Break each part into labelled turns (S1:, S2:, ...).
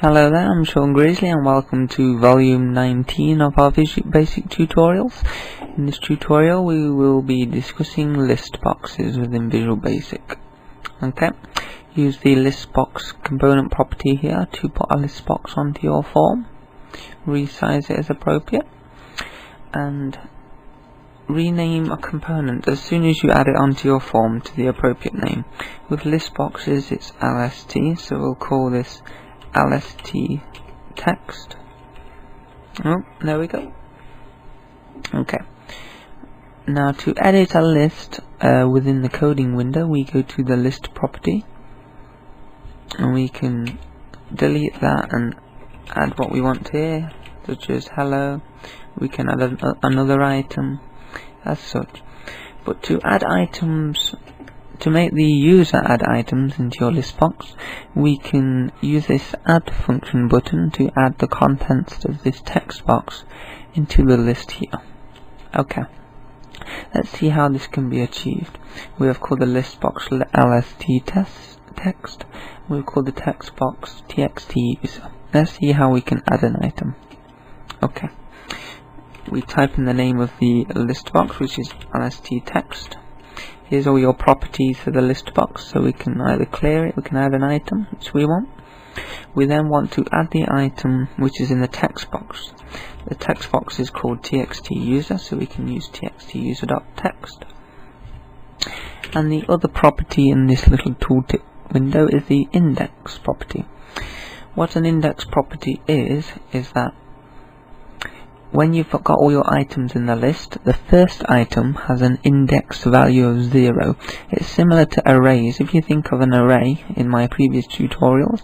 S1: Hello there, I'm Sean Grizzly and welcome to volume 19 of our basic tutorials. In this tutorial we will be discussing list boxes within Visual Basic. Okay, use the list box component property here to put a list box onto your form, resize it as appropriate, and rename a component as soon as you add it onto your form to the appropriate name. With list boxes it's LST, so we'll call this LST text. Oh, there we go. Okay, now to edit a list within the coding window, we go to the list property and we can delete that and add what we want here, such as hello. We can add another item as such. But to add items, to make the user add items into your list box, we can use this add function button to add the contents of this text box into the list here. Okay, let's see how this can be achieved. We have called the list box LST text. We've called the text box txt user. Let's see how we can add an item. Okay, we type in the name of the list box, which is LST text. Here's all your properties for the list box, so we can either clear it, we can add an item which we want. We then want to add the item which is in the text box. The text box is called txt user, so we can use txt user.text. And the other property in this little tooltip window is the index property. What an index property is that when you've got all your items in the list, the first item has an index value of 0. It's similar to arrays. If you think of an array in my previous tutorials,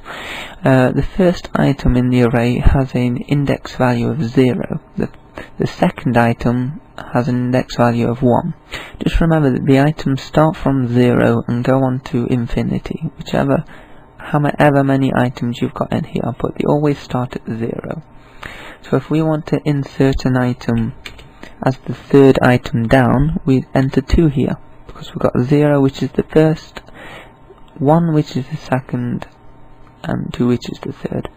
S1: the first item in the array has an index value of 0. The second item has an index value of 1. Just remember that the items start from 0 and go on to infinity, however many items you've got in here, but they always start at 0. So if we want to insert an item as the third item down, we enter 2 here, because we've got 0 which is the first, 1 which is the second, and 2 which is the third.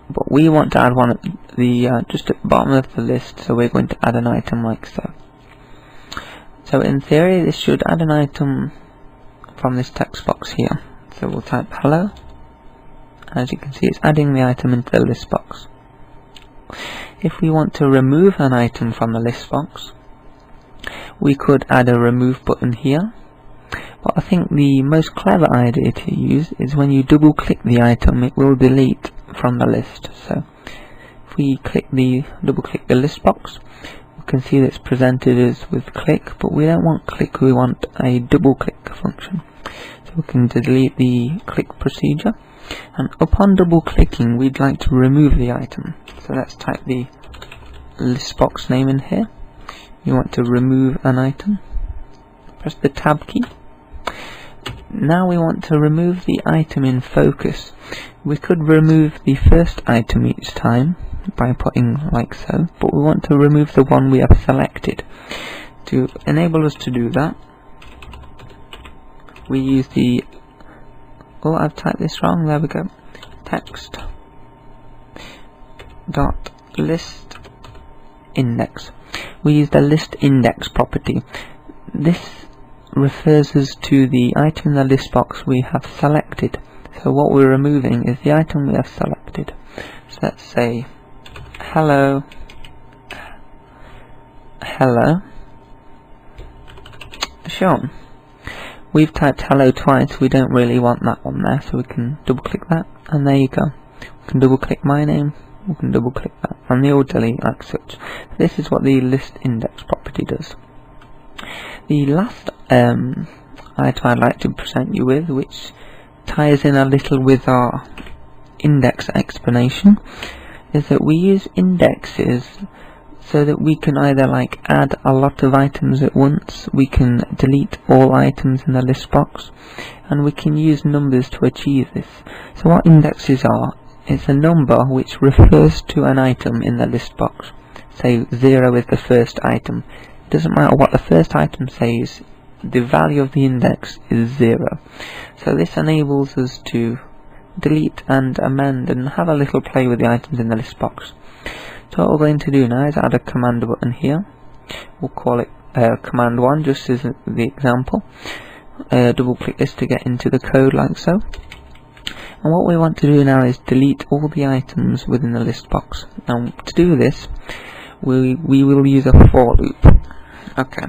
S1: But we want to add one at the just at the bottom of the list, so we're going to add an item like so. So in theory this should add an item from this text box here. So we'll type hello. As you can see, it's adding the item into the list box. If we want to remove an item from the list box, we could add a remove button here. But I think the most clever idea to use is when you double click the item, it will delete from the list. So if we double click the list box, we can see that it's presented as with click, but we don't want click, we want a double click function. So we can delete the click procedure. And upon double clicking, we'd like to remove the item. So let's type the list box name in here. You want to remove an item. Press the tab key. Now we want to remove the item in focus. We could remove the first item each time by putting like so, but we want to remove the one we have selected. To enable us to do that, we use the I've typed this wrong, there we go. Text dot list index. We use the list index property. This refers us to the item in the list box we have selected. So what we're removing is the item we have selected. So let's say hello Sean. We've typed hello twice, we don't really want that one there, so we can double click that, and there you go. We can double click my name, we can double click that, and they all delete like such. This is what the list index property does. The last item I'd like to present you with, which ties in a little with our index explanation, is that we use indexes so that we can either add a lot of items at once, we can delete all items in the list box, and we can use numbers to achieve this. So what indexes are, it's a number which refers to an item in the list box. Say 0 is the first item. It doesn't matter what the first item says, the value of the index is 0. So this enables us to delete and amend and have a little play with the items in the list box. So what we're going to do now is add a command button here. We'll call it command 1 just as the example. Double click this to get into the code like so. And what we want to do now is delete all the items within the list box. Now to do this, we will use a for loop. Okay.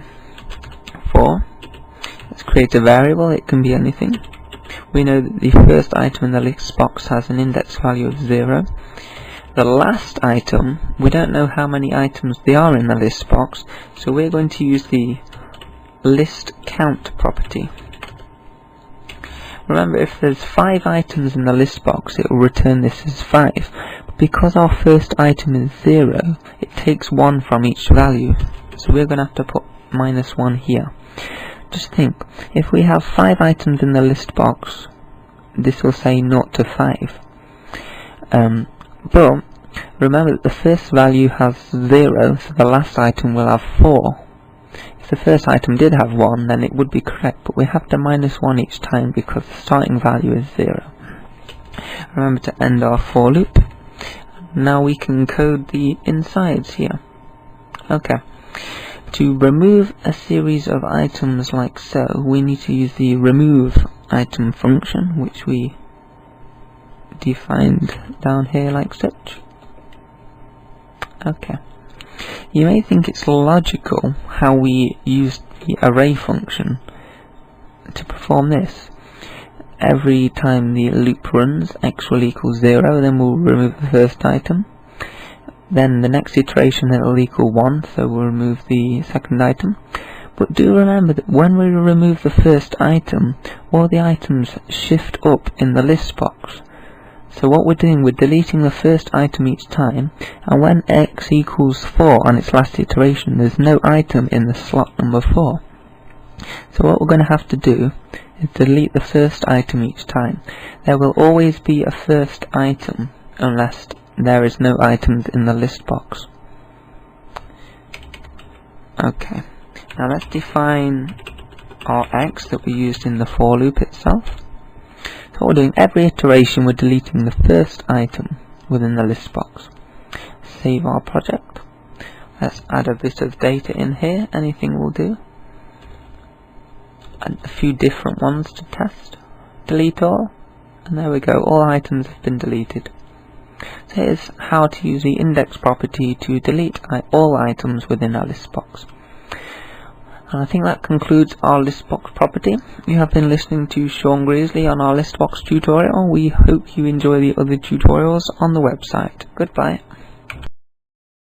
S1: For. Let's create a variable, it can be anything. We know that the first item in the list box has an index value of 0. The last item, we don't know how many items there are in the list box, so we're going to use the list count property. Remember, if there's 5 items in the list box, it will return this as 5. But because our first item is 0, it takes 1 from each value. So we're going to have to put -1 here. Just think, if we have 5 items in the list box, this will say 0 to 5. But remember that the first value has 0, so the last item will have 4. If the first item did have 1, then it would be correct, but we have to -1 each time because the starting value is 0. Remember to end our for loop. Now we can code the insides here. Okay. To remove a series of items like so, we need to use the remove item function, which we defined down here like such. Okay. You may think it's logical how we use the array function to perform this. Every time the loop runs, x will equal 0, then we'll remove the first item. Then the next iteration it will equal 1, so we'll remove the second item. But do remember that when we remove the first item, all the items shift up in the list box. So what we're doing, we're deleting the first item each time, and when x equals 4 on its last iteration, there's no item in the slot number 4. So what we're going to have to do is delete the first item each time. There will always be a first item unless there is no items in the list box. Okay, now let's define our x that we used in the for loop itself. So what we're doing, every iteration we're deleting the first item within the list box. Save our project. Let's add a bit of data in here, anything will do. And a few different ones to test. Delete all, and there we go, all items have been deleted. So here's how to use the index property to delete all items within our list box. And I think that concludes our list box property. You have been listening to Sean Greasley on our list box tutorial. We hope you enjoy the other tutorials on the website. Goodbye.